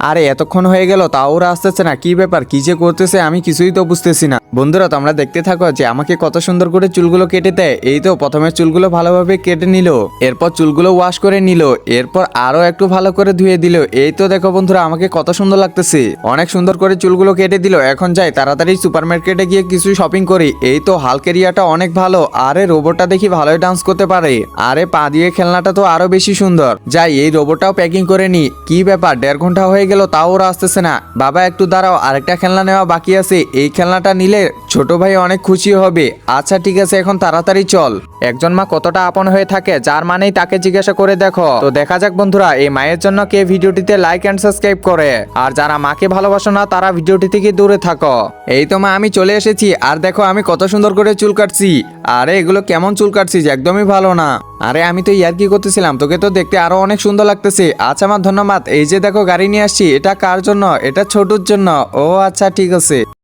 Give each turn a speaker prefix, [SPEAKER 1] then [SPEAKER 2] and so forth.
[SPEAKER 1] আরে এতক্ষণ হয়ে গেল তাও ওরা আসতেছে না, কি ব্যাপার, কি যে করতেছে আমি কিছুই তো বুঝতেছি না। বন্ধুরা তোমরা দেখতে থাকো যে আমাকে কত সুন্দর করে চুলগুলো কেটে দেয়। এই তো প্রথমে চুলগুলো ভালোভাবে কেটে নিল, এরপর চুলগুলো ওয়াশ করে নিল, এরপর আরো একটু ভালো করে ধুয়ে দিল। এই তো দেখো বন্ধুরা আমাকে কত সুন্দর লাগতেছে, অনেক সুন্দর করে চুলগুলো কেটে দিল। এখন যাই তাড়াতাড়ি সুপার মার্কেটে গিয়ে কিছু শপিং করি। এই তো হালকের ইয়াটা অনেক ভালো, আরে রোবটটা দেখি ভালোই ডান্স করতে পারে, আরে পা দিয়ে খেলনাটা তো আরো বেশি সুন্দর। যাই এই রোবটটাও প্যাকিং করে নি। কি ব্যাপার 1.5 ঘন্টা হয়ে গেল তাও ওরা আসতেছে না। বাবা একটু দাঁড়াও, আরেকটা খেলনা নেওয়া বাকি আছে, এই খেলনাটা নিলে ছোট ভাই অনেক খুশি হবে। আচ্ছা ঠিক আছে এখন তাড়াতাড়ি চল। একজন মা কতটা আপন হয়ে থাকে যার মানেই তাকে জিজ্ঞাসা করে দেখো। তো দেখা যাক বন্ধুরা এই মায়ের জন্য কে ভিডিওটিতে লাইক এন্ড সাবস্ক্রাইব করে, আর যারা মাকে ভালোবাসো না তারা ভিডিওটি থেকে দূরে থাকো। এই তো মা আমি চলে এসেছি, আর দেখো আমি কত সুন্দর করে চুল কাটছি। আরে এগুলো কেমন চুল কাটছিস, একদমই ভালো না। আরে আমি তো ইয়ার্কি করতেছিলাম, তোকে তো দেখতে আরো অনেক সুন্দর লাগতেছে। আচ্ছা মা ধন্যবাদ। এই যে দেখো গাড়ি নিয়ে আসছি, এটা কার জন্য? এটা ছোটুর জন্য। ও আচ্ছা ঠিক আছে।